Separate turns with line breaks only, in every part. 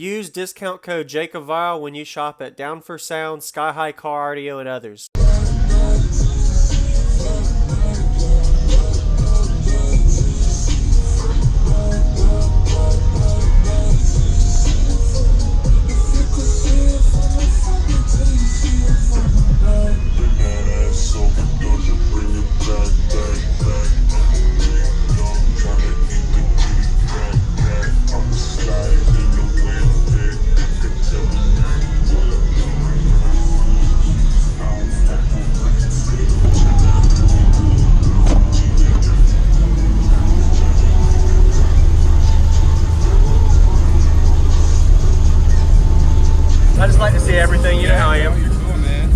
Use discount code JACOBVILE when you shop at Down for Sound, Sky High Car Audio, and others. I just like to see everything, you know how I am.
You're cool, man.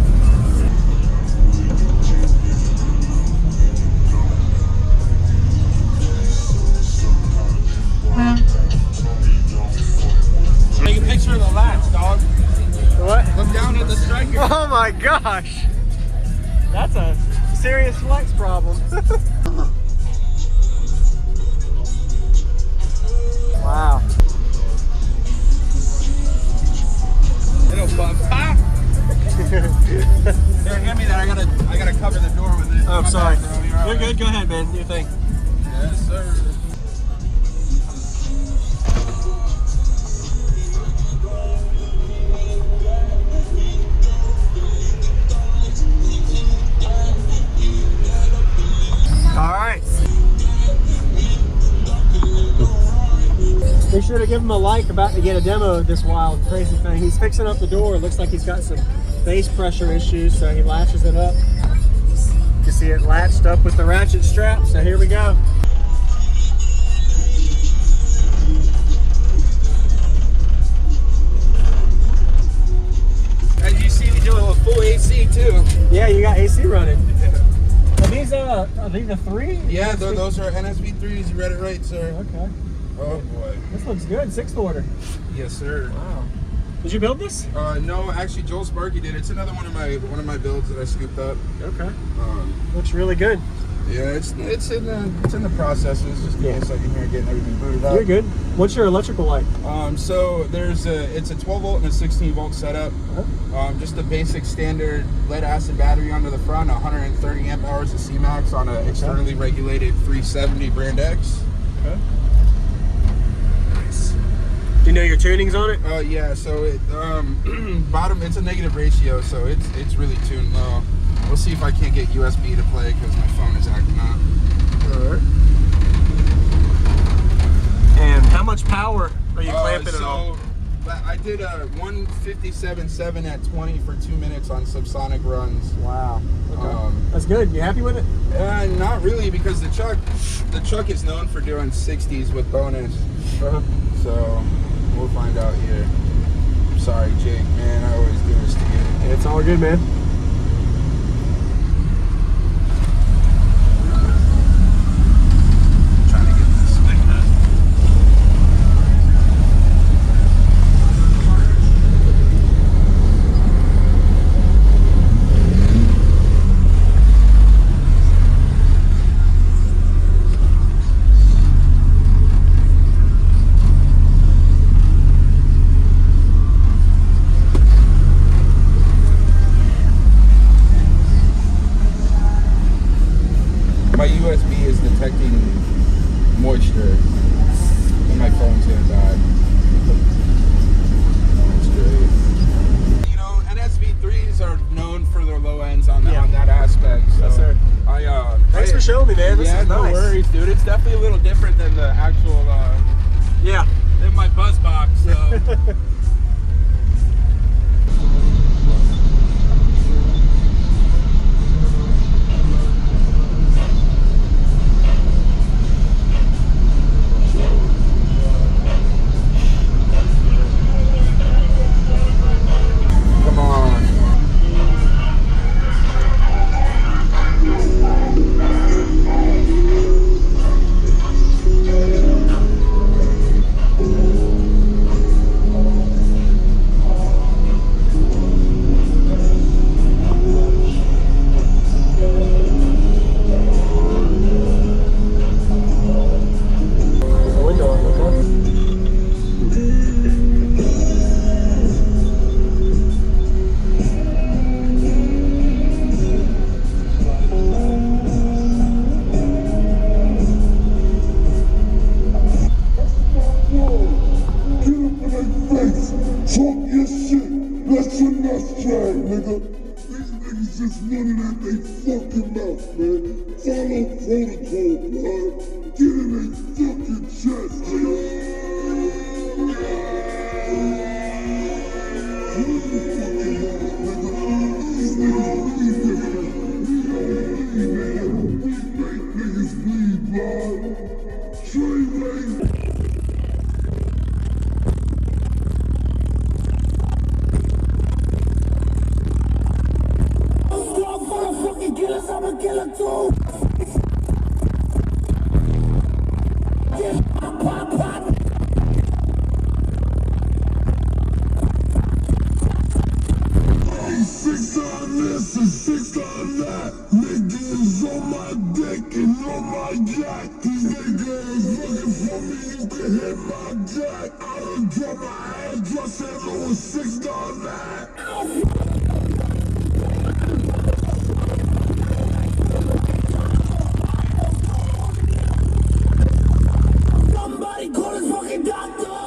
Take a picture of the latch, dog.
What?
Look down at the striker.
Oh my gosh! That's a serious flex problem. Wow.
It'll bump. Ah! Here, give me that. I gotta cover the door with it.
Oh, sorry.
Bad,
You're good. Go ahead, man. Do your thing.
Yes, sir.
All right. We should have given him a like. About to get a demo of this wild, crazy thing. He's fixing up the door. It looks like he's got some bass pressure issues, so he latches it up. You can see it latched up with the ratchet strap, so here we go.
As you see, we do a full AC too.
Yeah, you got AC running. Are these the 3?
Yeah, those are NSV3s. You read it right, sir.
Okay.
Oh boy.
This looks good. 6th order.
Yes, sir.
Wow. Did you build this?
No, actually, Joel Sparky did. It's another one of my builds that I scooped up.
Okay. Looks really good.
Yeah, it's in the processes. Just give me a second here, getting everything booted up.
You're good. What's your electrical like?
So it's a 12 volt and a 16 volt setup. Just a basic standard lead acid battery under the front, 130 amp hours of CMAX on an externally regulated 370 brand X.
Okay. Nice. Do you know your tunings on it?
Yeah. So it bottom. It's a negative ratio, so it's really tuned low. We'll see if I can't get USB to play because my phone is acting up.
Alright. And how much power are you clamping it on?
I did a 157.7 at 20 for 2 minutes on Subsonic runs.
Wow. Okay. That's good. You happy with it?
Not really, because the truck is known for doing 60s with bonus. So we'll find out here. I'm sorry, Jake, man. I always do this to you.
It's all good, man.
My USB is detecting moisture and my phone's gonna die. That's great. You know, NSV3s are known for their low ends on that aspect. So
yes, sir. Thanks for showing me, man. This is
no
nice.
worries, dude. It's definitely a little different than the actual than my buzz box. So.
track, nigga. These niggas just running at they fucking mouth, man. Follow protocol, blood. Get in they fucking chest, nigga. Hold the fucking mouth, nigga. These niggas bleed different. We don't bleed, man. We make niggas bleed, blood. Trey Wayne.
I'ma kill her too. Yeah, pop, pop, pop.
Hey, 6 on this and 6 on that. Niggas on my dick and on my jack. These niggas looking for me, you can hit my jack. I done drop my address and on 6 on that.
Somebody call his fucking doctor.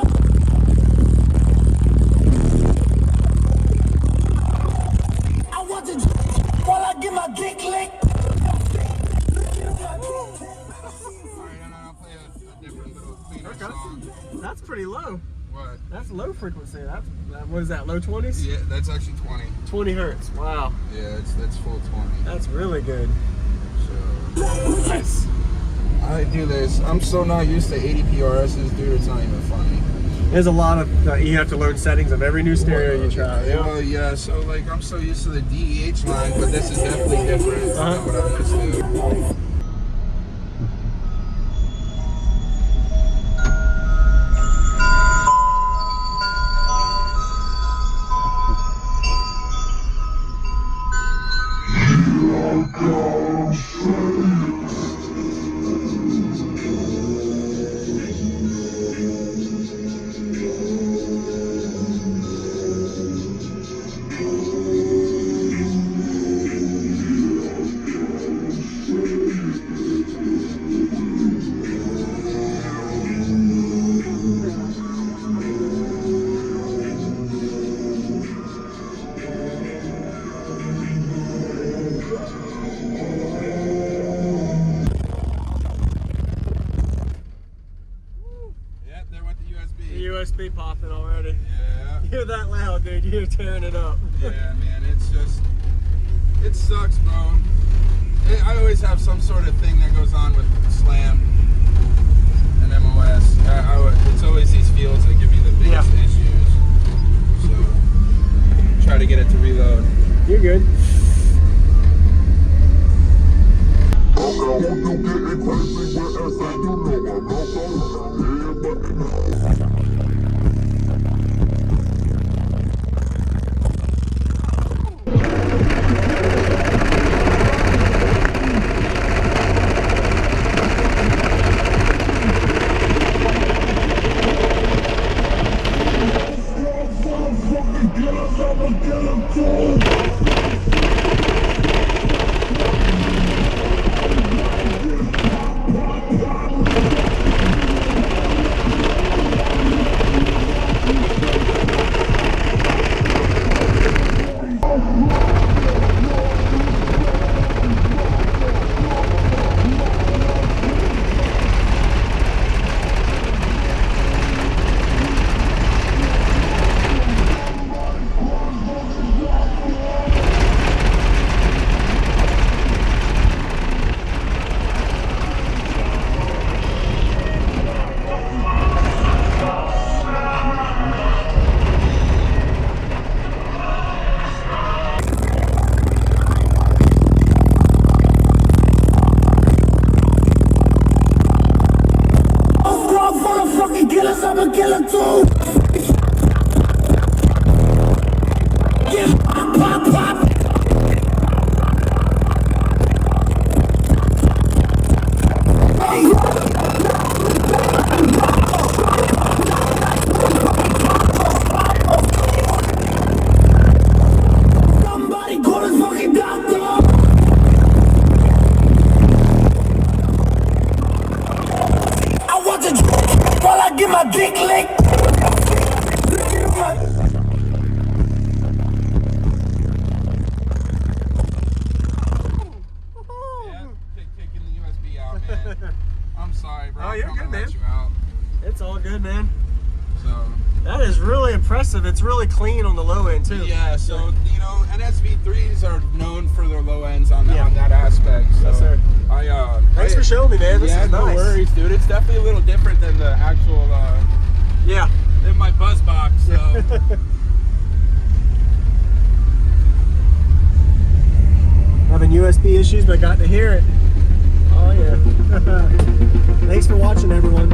I want to while I get my dick licked.
That's pretty low.
What?
That's low frequency. What is that, low 20s?
Yeah, that's actually 20.
20 hertz. Wow.
Yeah, that's full 20.
That's really good.
So
Nice.
I do this. I'm so not used to 80 PRSs, dude. It's not even funny.
There's a lot of, you have to learn settings of every new stereo you try.
Yeah, well, yeah, so like I'm so used to the DEH line, but this is definitely different than what I'm used to.
USB popping already.
Yeah.
You're that loud, dude. You're tearing it up.
Yeah, man. It's just, it sucks, bro. I always have some sort of thing that goes on with Slam and MOS. It's always these fields that give me the biggest issues. So, try to get it to reload.
You're good.
I'ma kill her too. Yeah, pop, pop, pop. Somebody call his fucking doctor. I want to while I get my dick licked.
It's all good, man.
So
That is really impressive. It's really clean on the low end too.
yeah, so you know, NSV3s are known for their low ends on that,
Yeah.
on that aspect. So
Yes, sir. Thanks for showing me, man. This
yeah,
is
no
nice.
worries, dude. It's definitely a little different than the actual
Yeah.
in my buzz box. So
Having USB issues, but got to hear it. Oh yeah. Thanks for watching, everyone.